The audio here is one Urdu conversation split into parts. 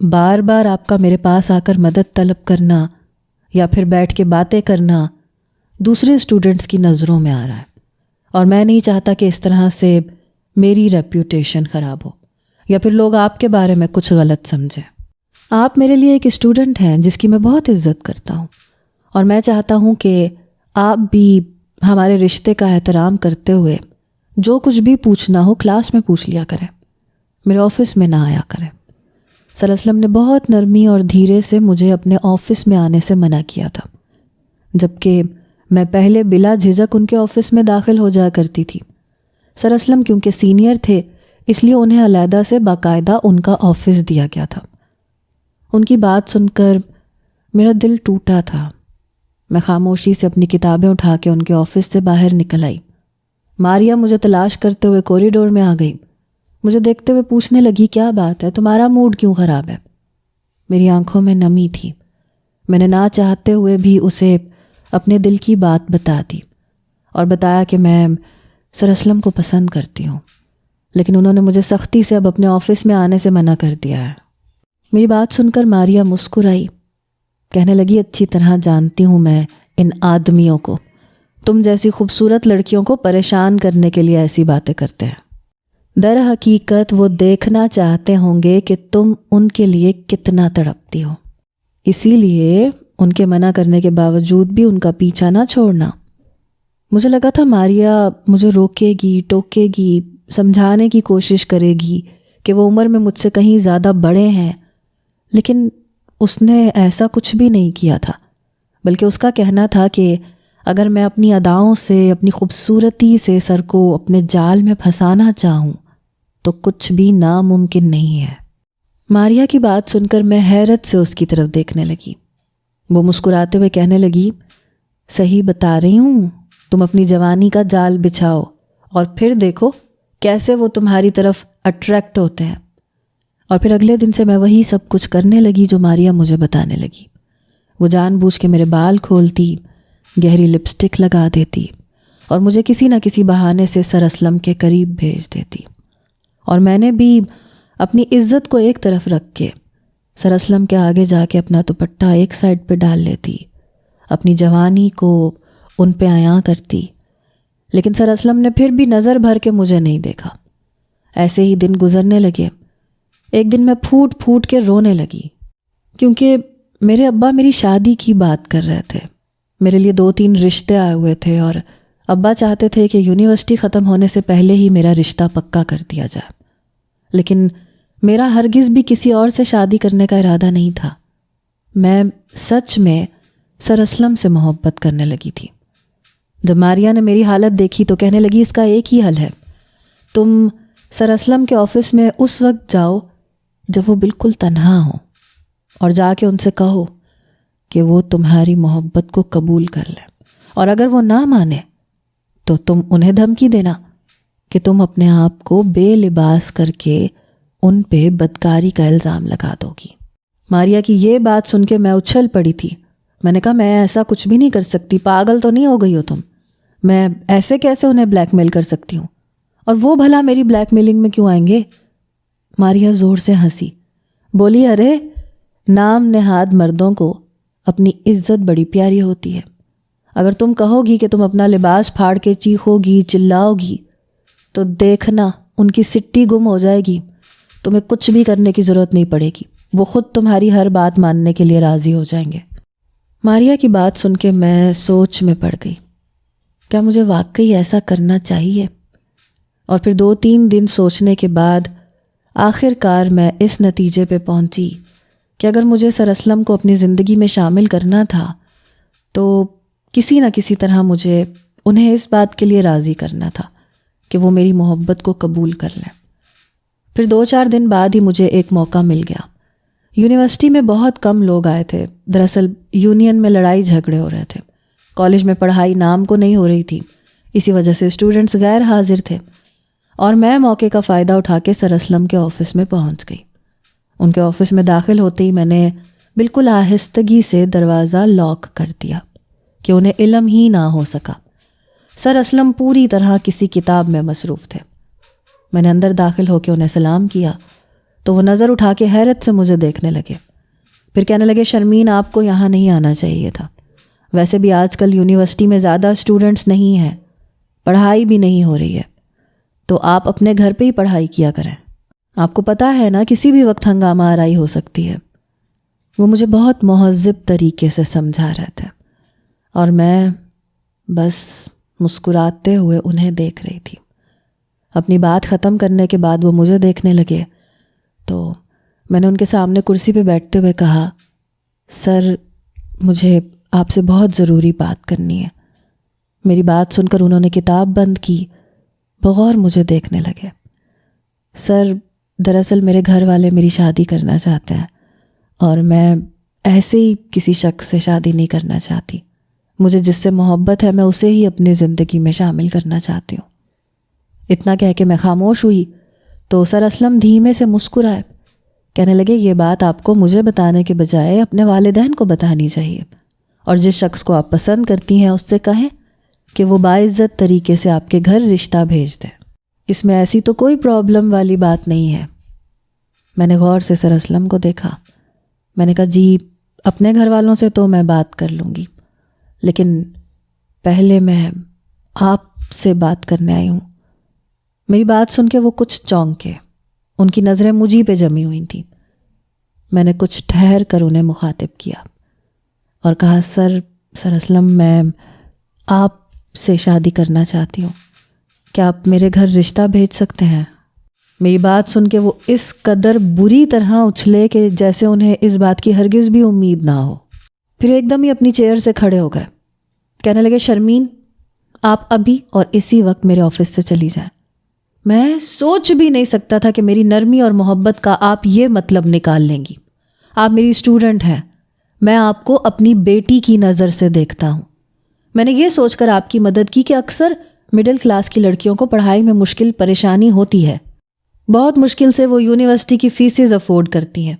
بار بار آپ کا میرے پاس آ کر مدد طلب کرنا یا پھر بیٹھ کے باتیں کرنا دوسرے اسٹوڈنٹس کی نظروں میں آ رہا ہے، اور میں نہیں چاہتا کہ اس طرح سے میری ریپیوٹیشن خراب ہو یا پھر لوگ آپ کے بارے میں کچھ غلط سمجھیں۔ آپ میرے لیے ایک اسٹوڈنٹ ہیں جس کی میں بہت عزت کرتا ہوں، اور میں چاہتا ہوں کہ آپ بھی ہمارے رشتے کا احترام کرتے ہوئے جو کچھ بھی پوچھنا ہو کلاس میں پوچھ لیا کریں، میرے آفس میں نہ آیا کریں۔ سر اسلم نے بہت نرمی اور دھیرے سے مجھے اپنے آفس میں آنے سے منع کیا تھا، جبکہ میں پہلے بلا جھجک ان کے آفس میں داخل ہو جایا کرتی تھی۔ سر اسلم کیونکہ سینئر تھے اس لیے انہیں علیحدہ سے باقاعدہ ان کا آفس دیا گیا تھا۔ ان کی بات سن کر میرا دل ٹوٹا تھا۔ میں خاموشی سے اپنی کتابیں اٹھا کے ان کے آفس سے باہر نکل آئی۔ ماریا مجھے تلاش کرتے ہوئے کوریڈور میں آ گئی۔ مجھے دیکھتے ہوئے پوچھنے لگی، کیا بات ہے، تمہارا موڈ کیوں خراب ہے؟ میری آنکھوں میں نمی تھی۔ میں نے نہ چاہتے ہوئے بھی اسے اپنے دل کی بات بتا دی اور بتایا کہ میں سر اسلم کو پسند کرتی ہوں، لیکن انہوں نے مجھے سختی سے اب اپنے آفس میں آنے سے منع کر دیا ہے۔ میری بات سن کر ماریا مسکرائی، کہنے لگی، اچھی طرح جانتی ہوں میں ان آدمیوں کو، تم جیسی خوبصورت لڑکیوں کو پریشان کرنے کے لیے ایسی باتیں کرتے ہیں۔ در حقیقت وہ دیکھنا چاہتے ہوں گے کہ تم ان کے لیے کتنا تڑپتی ہو، اسی لیے ان کے منع کرنے کے باوجود بھی ان کا پیچھا نہ چھوڑنا۔ مجھے لگا تھا ماریا مجھے روکے گی، ٹوکے گی، سمجھانے کی کوشش کرے گی کہ وہ عمر میں مجھ سے کہیں زیادہ بڑے ہیں، لیکن اس نے ایسا کچھ بھی نہیں کیا تھا، بلکہ اس کا کہنا تھا کہ اگر میں اپنی اداؤں سے، اپنی خوبصورتی سے سر کو اپنے جال میں پھنسانا چاہوں تو کچھ بھی ناممکن نہیں ہے۔ ماریا کی بات سن کر میں حیرت سے اس کی طرف دیکھنے لگی۔ وہ مسکراتے ہوئے کہنے لگی، صحیح بتا رہی ہوں، تم اپنی جوانی کا جال بچھاؤ اور پھر دیکھو کیسے وہ تمہاری طرف اٹریکٹ ہوتے ہیں۔ اور پھر اگلے دن سے میں وہی سب کچھ کرنے لگی جو ماریا مجھے بتانے لگی۔ وہ جان بوجھ کے میرے بال کھولتی، گہری لپسٹک لگا دیتی اور مجھے کسی نہ کسی بہانے سے سر اسلم کے قریب بھیج دیتی، اور میں نے بھی اپنی عزت کو ایک طرف رکھ کے سر اسلم کے آگے جا کے اپنا دوپٹہ ایک سائڈ پہ ڈال لیتی، اپنی جوانی کو ان پہ عیاں کرتی۔ لیکن سر اسلم نے پھر بھی نظر بھر کے مجھے نہیں دیکھا۔ ایسے ہی دن گزرنے لگے۔ ایک دن میں پھوٹ پھوٹ کے رونے لگی کیونکہ میرے ابا میری شادی کی بات کر رہے تھے۔ میرے لیے 2-3 رشتے آئے ہوئے تھے اور ابا چاہتے تھے کہ یونیورسٹی ختم ہونے سے پہلے ہی میرا رشتہ پکا کر دیا جائے، لیکن میرا ہرگز بھی کسی اور سے شادی کرنے کا ارادہ نہیں تھا۔ میں سچ میں سر اسلم سے محبت کرنے لگی تھی۔ جب ماریا نے میری حالت دیکھی تو کہنے لگی، اس کا ایک ہی حل ہے، تم سر اسلم کے آفس میں اس وقت جاؤ جب وہ بالکل تنہا ہوں اور جا کے ان سے کہو کہ وہ تمہاری محبت کو قبول کر لیں، اور اگر وہ نہ مانے تو تم انہیں دھمکی دینا کہ تم اپنے آپ کو بے لباس کر کے ان پہ بدکاری کا الزام لگا دو گی۔ ماریا کی یہ بات سن کے میں اچھل پڑی تھی۔ میں نے کہا، میں ایسا کچھ بھی نہیں کر سکتی، پاگل تو نہیں ہو گئی ہو تم؟ میں ایسے کیسے انہیں بلیک میل کر سکتی ہوں، اور وہ بھلا میری بلیک میلنگ میں کیوں آئیں گے؟ ماریا زور سے ہنسی، بولی، ارے نام نہاد مردوں کو اپنی عزت بڑی پیاری ہوتی ہے۔ اگر تم کہو گی کہ تم اپنا لباس پھاڑ کے چیخو گی، چلاؤ گی، تو دیکھنا ان کی سٹی گم ہو جائے گی، تمہیں کچھ بھی کرنے کی ضرورت نہیں پڑے گی، وہ خود تمہاری ہر بات ماننے کے لیے راضی ہو جائیں گے۔ ماریا کی بات سن کے میں سوچ میں پڑ گئی، کیا مجھے واقعی ایسا کرنا چاہیے؟ اور پھر 2-3 دن سوچنے کے بعد آخر کار میں اس نتیجے پہ پہنچی کہ اگر مجھے سر اسلم کو اپنی زندگی میں شامل کرنا تھا تو کسی نہ کسی طرح مجھے انہیں اس بات کے لیے راضی کرنا تھا کہ وہ میری محبت کو قبول کر لیں۔ پھر 2-4 دن بعد ہی مجھے ایک موقع مل گیا۔ یونیورسٹی میں بہت کم لوگ آئے تھے، دراصل یونین میں لڑائی جھگڑے ہو رہے تھے، کالج میں پڑھائی نام کو نہیں ہو رہی تھی، اسی وجہ سے اسٹوڈنٹس غیر حاضر تھے، اور میں موقع کا فائدہ اٹھا کے سر اسلم کے آفس میں پہنچ گئی۔ ان کے آفس میں داخل ہوتے ہی میں نے بالکل آہستگی سے دروازہ لاک کر دیا کہ انہیں علم ہی نہ ہو سکا۔ سر اسلم پوری طرح کسی کتاب میں مصروف تھے۔ میں نے اندر داخل ہو کے انہیں سلام کیا تو وہ نظر اٹھا کے حیرت سے مجھے دیکھنے لگے. پھر کہنے لگے شرمین آپ کو یہاں نہیں آنا چاہیے تھا. ویسے بھی آج کل یونیورسٹی میں زیادہ اسٹوڈنٹس نہیں ہیں, پڑھائی بھی نہیں ہو رہی ہے, تو آپ اپنے گھر پہ ہی پڑھائی کیا کریں. آپ کو پتہ ہے نا کسی بھی وقت ہنگامہ آرائی ہو سکتی ہے. وہ مجھے بہت مہذب طریقے سے سمجھا رہے تھے اور میں بس مسکراتے ہوئے انہیں دیکھ رہی تھی. اپنی بات ختم کرنے کے بعد وہ مجھے دیکھنے لگے تو میں نے ان کے سامنے کرسی پہ بیٹھتے ہوئے کہا, سر مجھے آپ سے بہت ضروری بات کرنی ہے. میری بات سن کر انہوں نے کتاب بند کی, بغور مجھے دیکھنے لگے. سر دراصل میرے گھر والے میری شادی کرنا چاہتے ہیں اور میں ایسے ہی کسی شخص سے شادی نہیں کرنا چاہتی. مجھے جس سے محبت ہے میں اسے ہی اپنی زندگی میں شامل کرنا چاہتی ہوں. اتنا کہہ کے میں خاموش ہوئی تو سر اسلم دھیمے سے مسکرائے. کہنے لگے یہ بات آپ کو مجھے بتانے کے بجائے اپنے والدین کو بتانی چاہیے, اور جس شخص کو آپ پسند کرتی ہیں اس سے کہیں کہ وہ باعزت طریقے سے آپ کے گھر رشتہ بھیج دیں. اس میں ایسی تو کوئی پرابلم والی بات نہیں ہے. میں نے غور سے سر اسلم کو دیکھا. میں نے کہا جی اپنے گھر والوں سے تو میں بات کر لوں گی, لیکن پہلے میں آپ سے بات کرنے آئی ہوں. میری بات سن کے وہ کچھ چونکے, ان کی نظریں مجھی پہ جمی ہوئی تھیں. میں نے کچھ ٹھہر کر انہیں مخاطب کیا اور کہا سر اسلم میں آپ سے شادی کرنا چاہتی ہوں, کیا آپ میرے گھر رشتہ بھیج سکتے ہیں؟ میری بات سن کے وہ اس قدر بری طرح اچھلے کہ جیسے انہیں اس بات کی ہرگز بھی امید نہ ہو. پھر ایک دم ہی اپنی چیئر سے کھڑے ہو گئے. کہنے لگے شرمین آپ ابھی اور اسی وقت میرے آفس سے چلی جائیں. میں سوچ بھی نہیں سکتا تھا کہ میری نرمی اور محبت کا آپ یہ مطلب نکال لیں گی. آپ میری اسٹوڈنٹ ہیں, میں آپ کو اپنی بیٹی کی نظر سے دیکھتا ہوں. میں نے یہ سوچ کر آپ کی مدد کی کہ اکثر مڈل کلاس کی لڑکیوں کو پڑھائی میں مشکل پریشانی ہوتی ہے. بہت مشکل سے وہ یونیورسٹی کی فیسز افورڈ کرتی ہیں,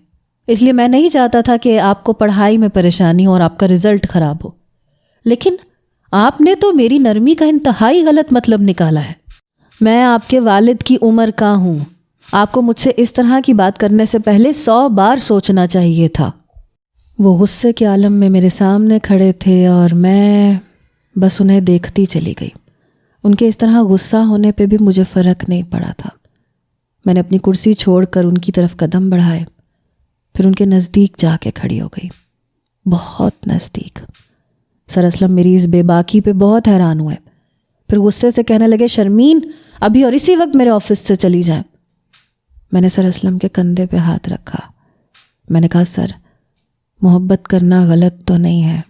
اس لیے میں نہیں چاہتا تھا کہ آپ کو پڑھائی میں پریشانی ہو اور آپ کا رزلٹ خراب ہو. لیکن آپ نے تو میری نرمی کا انتہائی غلط مطلب نکالا ہے. میں آپ کے والد کی عمر کا ہوں. آپ کو مجھ سے اس طرح کی بات کرنے سے پہلے 100 بار سوچنا چاہیے تھا. وہ غصے کے عالم میں میرے سامنے کھڑے تھے اور میں بس انہیں دیکھتی چلی گئی. ان کے اس طرح غصہ ہونے پہ بھی مجھے فرق نہیں پڑا تھا. میں نے اپنی کرسی چھوڑ کر ان کی طرف قدم بڑھائے, پھر ان کے نزدیک جا کے کھڑی ہو گئی, بہت نزدیک. سر اسلم میری اس بے باکی پہ بہت حیران ہوئے. پھر غصے سے کہنے لگے شرمین ابھی اور اسی وقت میرے آفس سے چلی جائیں. میں نے سر اسلم کے کندھے پہ ہاتھ رکھا. میں نے کہا سر محبت کرنا غلط تو نہیں ہے,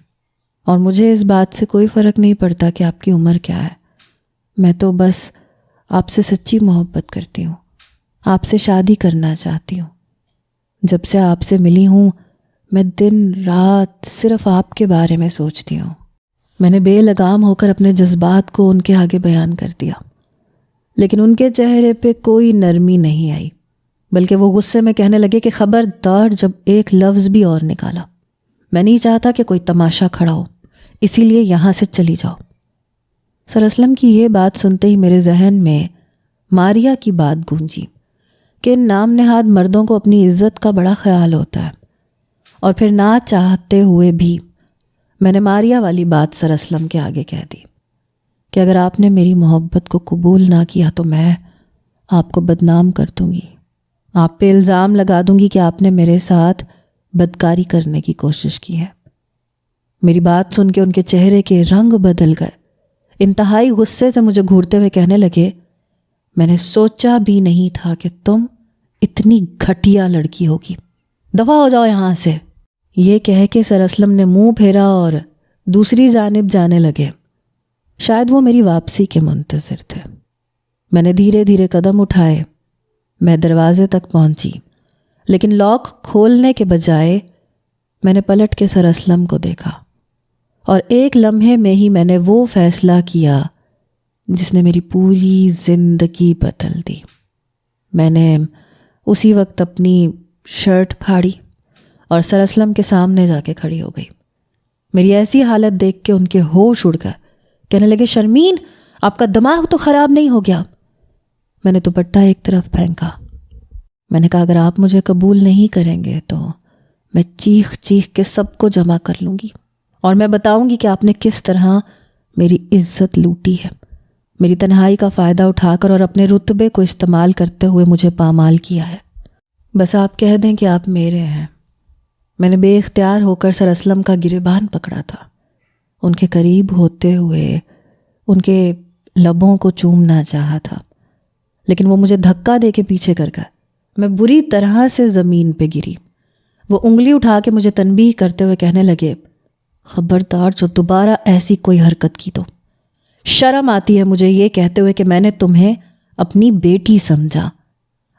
اور مجھے اس بات سے کوئی فرق نہیں پڑتا کہ آپ کی عمر کیا ہے. میں تو بس آپ سے سچی محبت کرتی ہوں, آپ سے شادی کرنا چاہتی ہوں. جب سے آپ سے ملی ہوں میں دن رات صرف آپ کے بارے میں سوچتی ہوں. میں نے بے لگام ہو کر اپنے جذبات کو ان کے آگے بیان کر دیا, لیکن ان کے چہرے پہ کوئی نرمی نہیں آئی, بلکہ وہ غصے میں کہنے لگے کہ خبردار جب ایک لفظ بھی اور نکالا. میں نہیں چاہتا کہ کوئی تماشا کھڑا ہو, اسی لیے یہاں سے چلی جاؤ. سر اسلم کی یہ بات سنتے ہی میرے ذہن میں ماریا کی بات گونجی کہ نام نہاد مردوں کو اپنی عزت کا بڑا خیال ہوتا ہے, اور پھر نہ چاہتے ہوئے بھی میں نے ماریا والی بات سر اسلم کے آگے کہہ دی کہ اگر آپ نے میری محبت کو قبول نہ کیا تو میں آپ کو بدنام کر دوں گی. آپ پہ الزام لگا دوں گی کہ آپ نے میرے ساتھ بدکاری کرنے کی کوشش کی ہے. میری بات سن کے ان کے چہرے کے رنگ بدل گئے. انتہائی غصے سے مجھے گھورتے ہوئے کہنے لگے میں نے سوچا بھی نہیں تھا کہ تم اتنی گھٹیا لڑکی ہوگی, دفع ہو جاؤ یہاں سے. یہ کہہ کے سر اسلم نے منہ پھیرا اور دوسری جانب جانے لگے. شاید وہ میری واپسی کے منتظر تھے. میں نے دھیرے دھیرے قدم اٹھائے. میں دروازے تک پہنچی, لیکن لاک کھولنے کے بجائے میں نے پلٹ کے سر اسلم کو دیکھا, اور ایک لمحے میں ہی میں نے وہ فیصلہ کیا جس نے میری پوری زندگی بدل دی. میں نے اسی وقت اپنی شرٹ پھاڑی اور سر اسلم کے سامنے جا کے کھڑی ہو گئی. میری ایسی حالت دیکھ کے ان کے ہوش اڑ گئے. کہنے لگے شرمین آپ کا دماغ تو خراب نہیں ہو گیا. میں نے دوپٹہ ایک طرف پھینکا. میں نے کہا اگر آپ مجھے قبول نہیں کریں گے تو میں چیخ چیخ کے سب کو جمع کر لوں گی اور میں بتاؤں گی کہ آپ نے کس طرح میری عزت لوٹی ہے، میری تنہائی کا فائدہ اٹھا کر اور اپنے رتبے کو استعمال کرتے ہوئے مجھے پامال کیا ہے۔ بس آپ کہہ دیں کہ آپ میرے ہیں۔ میں نے بے اختیار ہو کر سر اسلم کا گریبان پکڑا تھا، ان کے قریب ہوتے ہوئے ان کے لبوں کو چومنا چاہا تھا، لیکن وہ مجھے دھکا دے کے پیچھے کر گئے۔ میں بری طرح سے زمین پہ گری۔ وہ انگلی اٹھا کے مجھے تنبیہ کرتے ہوئے کہنے لگے، خبردار جو دوبارہ ایسی کوئی حرکت کی تو۔ شرم آتی ہے مجھے یہ کہتے ہوئے کہ میں نے تمہیں اپنی بیٹی سمجھا،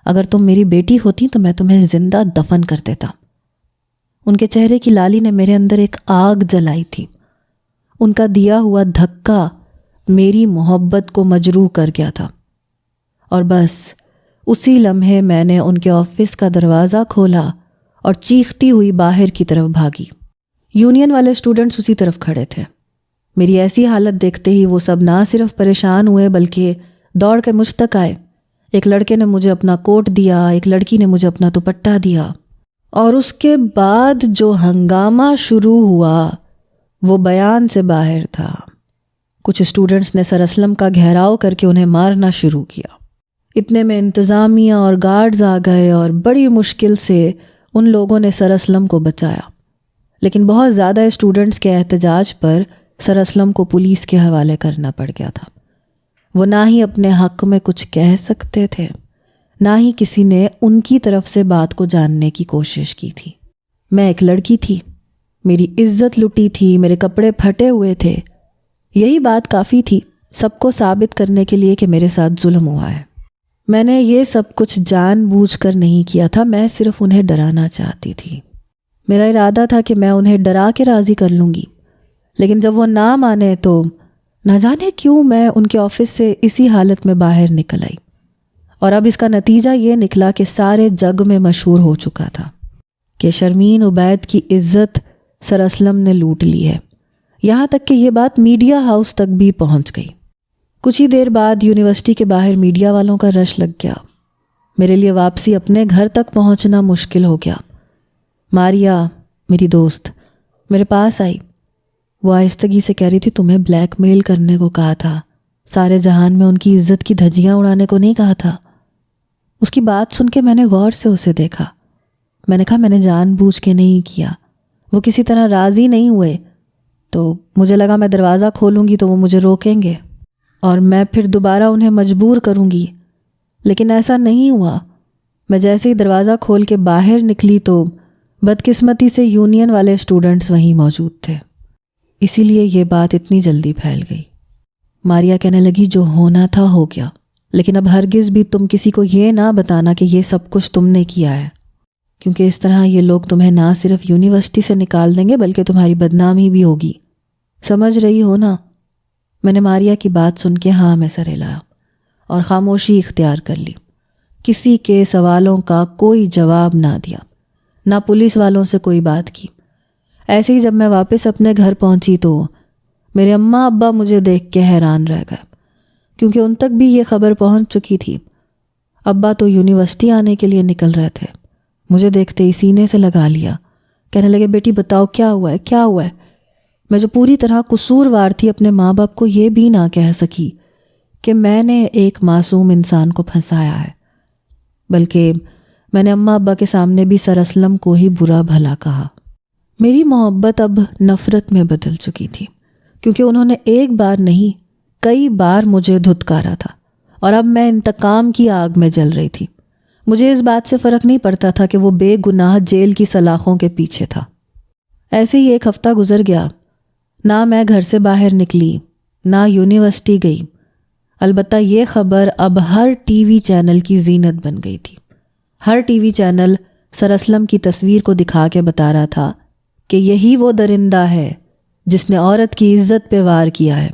اگر تم میری بیٹی ہوتی تو میں تمہیں زندہ دفن کر دیتا۔ ان کے چہرے کی لالی نے میرے اندر ایک آگ جلائی تھی۔ ان کا دیا ہوا دھکا میری محبت کو مجروح کر گیا تھا، اور بس اسی لمحے میں نے ان کے آفس کا دروازہ کھولا اور چیختی ہوئی باہر کی طرف بھاگی۔ یونین والے اسٹوڈنٹس اسی طرف کھڑے تھے۔ میری ایسی حالت دیکھتے ہی وہ سب نہ صرف پریشان ہوئے بلکہ دوڑ کے مجھ تک آئے۔ ایک لڑکے نے مجھے اپنا کوٹ دیا، ایک لڑکی نے مجھے اپنا دوپٹہ دیا، اور اس کے بعد جو ہنگامہ شروع ہوا وہ بیان سے باہر تھا۔ کچھ اسٹوڈنٹس نے سر اسلم کا گھیراؤ کر کے انہیں مارنا شروع کیا۔ اتنے میں انتظامیہ اور گارڈز آ گئے اور بڑی مشکل سے ان لوگوں نے سر اسلم کو بچایا، لیکن بہت زیادہ اسٹوڈنٹس کے احتجاج پر سر اسلم کو پولیس کے حوالے کرنا پڑ گیا تھا۔ وہ نہ ہی اپنے حق میں کچھ کہہ سکتے تھے، نہ ہی کسی نے ان کی طرف سے بات کو جاننے کی کوشش کی تھی۔ میں ایک لڑکی تھی، میری عزت لٹی تھی، میرے کپڑے پھٹے ہوئے تھے۔ یہی بات کافی تھی سب کو ثابت کرنے کے لیے کہ میرے ساتھ ظلم ہوا ہے۔ میں نے یہ سب کچھ جان بوجھ کر نہیں کیا تھا، میں صرف انہیں ڈرانا چاہتی تھی۔ میرا ارادہ تھا کہ میں انہیں ڈرا کے راضی کر لوں گی، لیکن جب وہ نہ مانے تو نہ جانے کیوں میں ان کے آفس سے اسی حالت میں باہر نکل آئی، اور اب اس کا نتیجہ یہ نکلا کہ سارے جگ میں مشہور ہو چکا تھا کہ شرمین عبید کی عزت سر اسلم نے لوٹ لی ہے، یہاں تک کہ یہ بات میڈیا ہاؤس تک بھی پہنچ گئی۔ کچھ ہی دیر بعد یونیورسٹی کے باہر میڈیا والوں کا رش لگ گیا۔ میرے لیے واپسی اپنے گھر تک پہنچنا مشکل ہو گیا۔ ماریا، میری دوست، میرے پاس آئی۔ وہ آہستگی سے کہہ رہی تھی، تمہیں بلیک میل کرنے کو کہا تھا، سارے جہان میں ان کی عزت کی دھجیاں اڑانے کو نہیں کہا تھا۔ اس کی بات سن کے میں نے غور سے اسے دیکھا۔ میں نے کہا میں نے جان بوجھ کے نہیں کیا۔ وہ کسی طرح راضی نہیں ہوئے تو مجھے لگا میں دروازہ کھولوں گی تو وہ مجھے روکیں گے اور میں پھر دوبارہ انہیں مجبور کروں گی، لیکن ایسا نہیں ہوا۔ میں جیسے ہی دروازہ کھول کے باہر نکلی تو بدقسمتی سے یونین والے اسٹوڈنٹس وہیں موجود تھے، اسی لیے یہ بات اتنی جلدی پھیل گئی۔ ماریا کہنے لگی، جو ہونا تھا ہو گیا، لیکن اب ہرگز بھی تم کسی کو یہ نہ بتانا کہ یہ سب کچھ تم نے کیا ہے، کیونکہ اس طرح یہ لوگ تمہیں نہ صرف یونیورسٹی سے نکال دیں گے بلکہ تمہاری بدنامی بھی ہوگی۔ سمجھ رہی ہو نا؟ میں نے ماریا کی بات سن کے ہاں میں سر ہلایا اور خاموشی اختیار کر لی۔ کسی کے سوالوں کا کوئی جواب نہ دیا، نہ پولیس والوں سے کوئی بات کی۔ ایسے ہی جب میں واپس اپنے گھر پہنچی تو میرے اماں ابا مجھے دیکھ کے حیران رہ گئے، کیونکہ ان تک بھی یہ خبر پہنچ چکی تھی۔ ابا تو یونیورسٹی آنے کے لیے نکل رہے تھے، مجھے دیکھتے ہی سینے سے لگا لیا، کہنے لگے، بیٹی بتاؤ کیا ہوا ہے، کیا ہوا ہے؟ میں جو پوری طرح قصوروار تھی اپنے ماں باپ کو یہ بھی نہ کہہ سکی کہ میں نے ایک معصوم انسان کو پھنسایا ہے، بلکہ میں نے اماں ابا کے سامنے بھی سر اسلم کو ہی برا بھلا کہا۔ میری محبت اب نفرت میں بدل چکی تھی، کیونکہ انہوں نے ایک بار نہیں کئی بار مجھے دھتکارا تھا، اور اب میں انتقام کی آگ میں جل رہی تھی۔ مجھے اس بات سے فرق نہیں پڑتا تھا کہ وہ بے گناہ جیل کی سلاخوں کے پیچھے تھا۔ ایسے ہی ایک ہفتہ گزر گیا، نہ میں گھر سے باہر نکلی، نہ یونیورسٹی گئی۔ البتہ یہ خبر اب ہر ٹی وی چینل کی زینت بن گئی تھی۔ ہر ٹی وی چینل سر اسلم کی تصویر کو دکھا کے بتا رہا تھا کہ یہی وہ درندہ ہے جس نے عورت کی عزت پہ وار کیا ہے،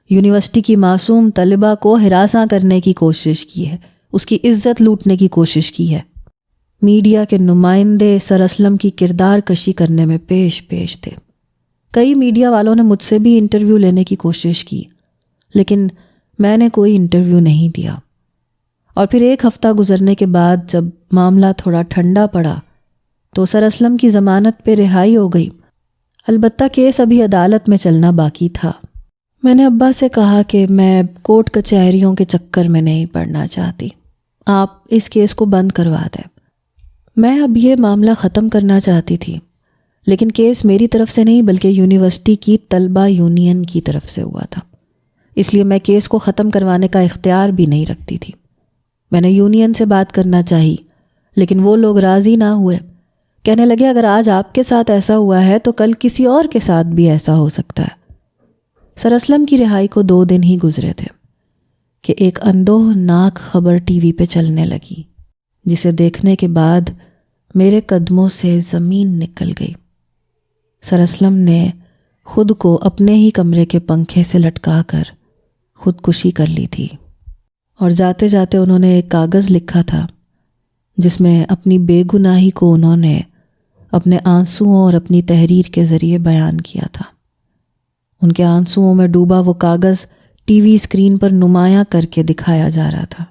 یونیورسٹی کی معصوم طالبہ کو ہراساں کرنے کی کوشش کی ہے، اس کی عزت لوٹنے کی کوشش کی ہے۔ میڈیا کے نمائندے سر اسلم کی کردار کشی کرنے میں پیش تھے۔ کئی میڈیا والوں نے مجھ سے بھی انٹرویو لینے کی کوشش کی، لیکن میں نے کوئی انٹرویو نہیں دیا۔ اور پھر ایک ہفتہ گزرنے کے بعد جب معاملہ تھوڑا ٹھنڈا پڑا تو سر اسلم کی ضمانت پہ رہائی ہو گئی۔ البتہ کیس ابھی عدالت میں چلنا باقی تھا۔ میں نے ابا سے کہا کہ میں کورٹ کچہریوں کے چکر میں نہیں پڑنا چاہتی، آپ اس کیس کو بند کروا دیں۔ میں اب یہ معاملہ ختم کرنا چاہتی تھی، لیکن کیس میری طرف سے نہیں بلکہ یونیورسٹی کی طلبہ یونین کی طرف سے ہوا تھا، اس لیے میں کیس کو ختم کروانے کا اختیار بھی نہیں رکھتی تھی۔ میں نے یونین سے بات کرنا چاہی، لیکن وہ لوگ راضی نہ ہوئے، کہنے لگے اگر آج آپ کے ساتھ ایسا ہوا ہے تو کل کسی اور کے ساتھ بھی ایسا ہو سکتا ہے۔ سر اسلم کی رہائی کو 2 دن ہی گزرے تھے کہ ایک اندوہناک خبر ٹی وی پہ چلنے لگی، جسے دیکھنے کے بعد میرے قدموں سے زمین نکل گئی۔ سر اسلم نے خود کو اپنے ہی کمرے کے پنکھے سے لٹکا کر خودکشی کر لی تھی، اور جاتے جاتے انہوں نے ایک کاغذ لکھا تھا جس میں اپنی بے گناہی کو انہوں نے اپنے آنسوؤں اور اپنی تحریر کے ذریعے بیان کیا تھا۔ ان کے آنسوؤں میں ڈوبا وہ کاغذ ٹی وی اسکرین پر نمایاں کر کے دکھایا جا رہا تھا،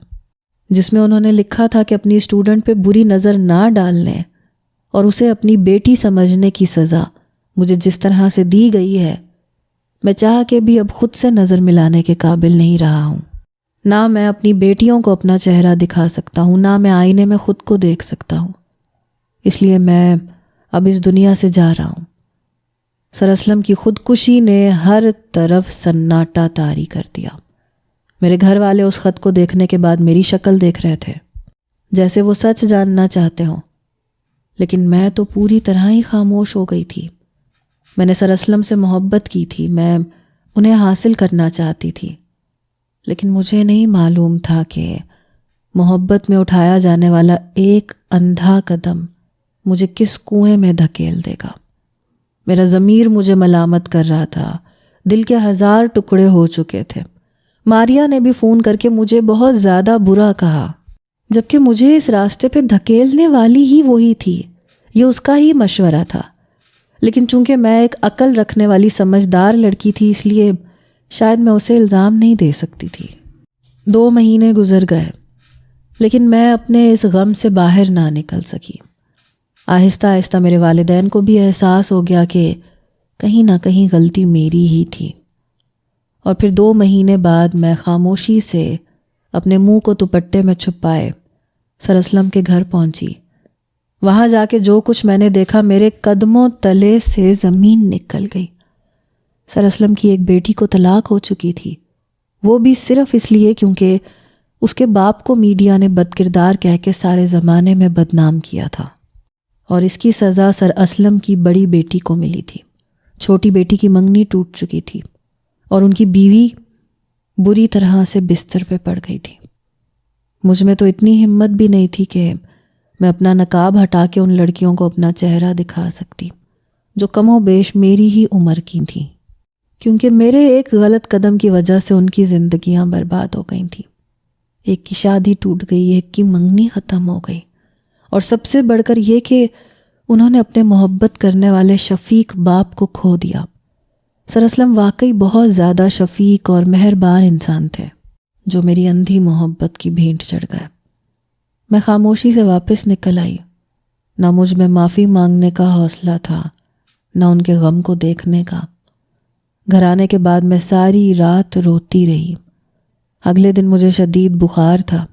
جس میں انہوں نے لکھا تھا کہ اپنی اسٹوڈنٹ پہ بری نظر نہ ڈالنے اور اسے اپنی بیٹی سمجھنے کی سزا مجھے جس طرح سے دی گئی ہے، میں چاہ کے بھی اب خود سے نظر ملانے کے قابل نہیں رہا ہوں۔ نہ میں اپنی بیٹیوں کو اپنا چہرہ دکھا سکتا ہوں، نہ میں آئینے میں خود کو دیکھ سکتا ہوں، اس لیے میں اب اس دنیا سے جا رہا ہوں۔ سر اسلم کی خودکشی نے ہر طرف سناٹا طاری کر دیا۔ میرے گھر والے اس خط کو دیکھنے کے بعد میری شکل دیکھ رہے تھے، جیسے وہ سچ جاننا چاہتے ہوں، لیکن میں تو پوری طرح ہی خاموش ہو گئی تھی۔ میں نے سر اسلم سے محبت کی تھی، میں انہیں حاصل کرنا چاہتی تھی، لیکن مجھے نہیں معلوم تھا کہ محبت میں اٹھایا جانے والا ایک اندھا قدم مجھے کس کنویں میں دھکیل دے گا۔ میرا ضمیر مجھے ملامت کر رہا تھا، دل کے 1000 ٹکڑے ہو چکے تھے۔ ماریا نے بھی فون کر کے مجھے بہت زیادہ برا کہا، جبکہ مجھے اس راستے پہ دھکیلنے والی ہی وہی تھی، یہ اس کا ہی مشورہ تھا، لیکن چونکہ میں ایک عقل رکھنے والی سمجھدار لڑکی تھی اس لیے شاید میں اسے الزام نہیں دے سکتی تھی۔ 2 مہینے گزر گئے، لیکن میں اپنے اس غم سے باہر نہ نکل سکی۔ آہستہ آہستہ میرے والدین کو بھی احساس ہو گیا کہ کہیں نہ کہیں غلطی میری ہی تھی، اور پھر 2 مہینے بعد میں خاموشی سے اپنے منہ کو دوپٹے میں چھپائے سر اسلم کے گھر پہنچی۔ وہاں جا کے جو کچھ میں نے دیکھا، میرے قدموں تلے سے زمین نکل گئی۔ سر اسلم کی ایک بیٹی کو طلاق ہو چکی تھی، وہ بھی صرف اس لیے کیونکہ اس کے باپ کو میڈیا نے بد کردار کہہ کے سارے زمانے میں بدنام کیا تھا، اور اس کی سزا سر اسلم کی بڑی بیٹی کو ملی تھی۔ چھوٹی بیٹی کی منگنی ٹوٹ چکی تھی اور ان کی بیوی بری طرح سے بستر پہ پڑ گئی تھی۔ مجھ میں تو اتنی ہمت بھی نہیں تھی کہ میں اپنا نقاب ہٹا کے ان لڑکیوں کو اپنا چہرہ دکھا سکتی جو کم و بیش میری ہی عمر کی تھیں، کیونکہ میرے ایک غلط قدم کی وجہ سے ان کی زندگیاں برباد ہو گئی تھیں۔ ایک کی شادی ٹوٹ گئی، ایک کی منگنی ختم ہو گئی، اور سب سے بڑھ کر یہ کہ انہوں نے اپنے محبت کرنے والے شفیق باپ کو کھو دیا۔ سر اسلم واقعی بہت زیادہ شفیق اور مہربان انسان تھے جو میری اندھی محبت کی بھینٹ چڑھ گئے۔ میں خاموشی سے واپس نکل آئی، نہ مجھ میں معافی مانگنے کا حوصلہ تھا، نہ ان کے غم کو دیکھنے کا۔ گھر آنے کے بعد میں ساری رات روتی رہی۔ اگلے دن مجھے شدید بخار تھا۔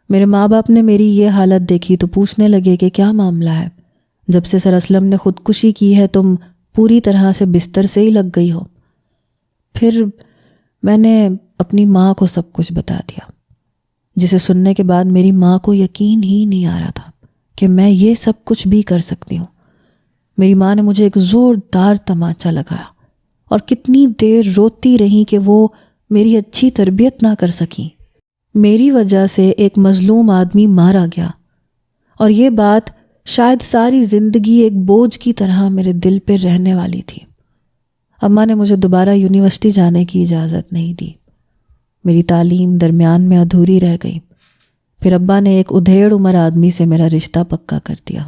میرے ماں باپ نے میری یہ حالت دیکھی تو پوچھنے لگے کہ کیا معاملہ ہے؟ جب سے سر اسلم نے خودکشی کی ہے تم پوری طرح سے بستر سے ہی لگ گئی ہو۔ پھر میں نے اپنی ماں کو سب کچھ بتا دیا، جسے سننے کے بعد میری ماں کو یقین ہی نہیں آ رہا تھا کہ میں یہ سب کچھ بھی کر سکتی ہوں۔ میری ماں نے مجھے ایک زوردار تماچا لگایا اور کتنی دیر روتی رہی کہ وہ میری اچھی تربیت نہ کر سکیں۔ میری وجہ سے ایک مظلوم آدمی مارا گیا، اور یہ بات شاید ساری زندگی ایک بوجھ کی طرح میرے دل پہ رہنے والی تھی۔ اماں نے مجھے دوبارہ یونیورسٹی جانے کی اجازت نہیں دی۔ میری تعلیم درمیان میں ادھوری رہ گئی۔ پھر ابا نے ایک ادھیڑ عمر آدمی سے میرا رشتہ پکا کر دیا،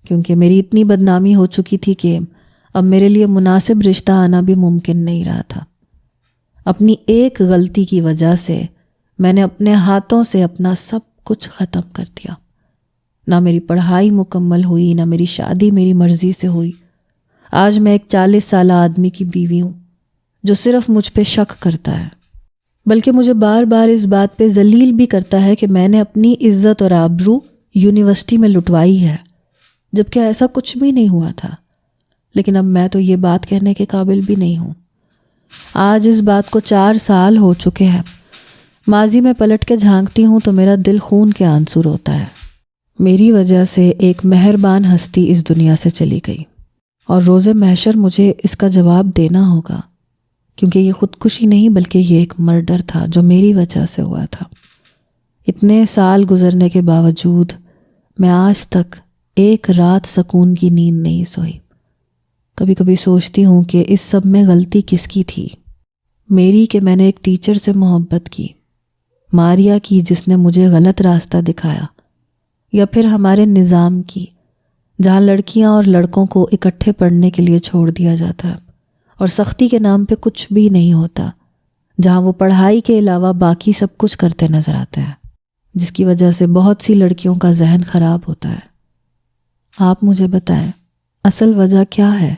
کیونکہ میری اتنی بدنامی ہو چکی تھی کہ اب میرے لیے مناسب رشتہ آنا بھی ممکن نہیں رہا تھا۔ اپنی ایک غلطی کی وجہ سے میں نے اپنے ہاتھوں سے اپنا سب کچھ ختم کر دیا۔ نہ میری پڑھائی مکمل ہوئی، نہ میری شادی میری مرضی سے ہوئی۔ آج میں ایک 40 سالہ آدمی کی بیوی ہوں جو صرف مجھ پہ شک کرتا ہے، بلکہ مجھے بار بار اس بات پہ ذلیل بھی کرتا ہے کہ میں نے اپنی عزت اور آبرو یونیورسٹی میں لٹوائی ہے، جبکہ ایسا کچھ بھی نہیں ہوا تھا۔ لیکن اب میں تو یہ بات کہنے کے قابل بھی نہیں ہوں۔ آج اس بات کو 4 سال ہو چکے ہیں۔ ماضی میں پلٹ کے جھانکتی ہوں تو میرا دل خون کے آنسو روتا ہے۔ میری وجہ سے ایک مہربان ہستی اس دنیا سے چلی گئی، اور روز محشر مجھے اس کا جواب دینا ہوگا، کیونکہ یہ خودکشی نہیں بلکہ یہ ایک مرڈر تھا جو میری وجہ سے ہوا تھا۔ اتنے سال گزرنے کے باوجود میں آج تک ایک رات سکون کی نیند نہیں سوئی۔ کبھی کبھی سوچتی ہوں کہ اس سب میں غلطی کس کی تھی، میری کہ میں نے ایک ٹیچر سے محبت کی، ماریا کی جس نے مجھے غلط راستہ دکھایا، یا پھر ہمارے نظام کی جہاں لڑکیاں اور لڑکوں کو اکٹھے پڑھنے کے لیے چھوڑ دیا جاتا ہے اور سختی کے نام پہ کچھ بھی نہیں ہوتا، جہاں وہ پڑھائی کے علاوہ باقی سب کچھ کرتے نظر آتے ہیں، جس کی وجہ سے بہت سی لڑکیوں کا ذہن خراب ہوتا ہے۔ آپ مجھے بتائیں، اصل وجہ کیا ہے؟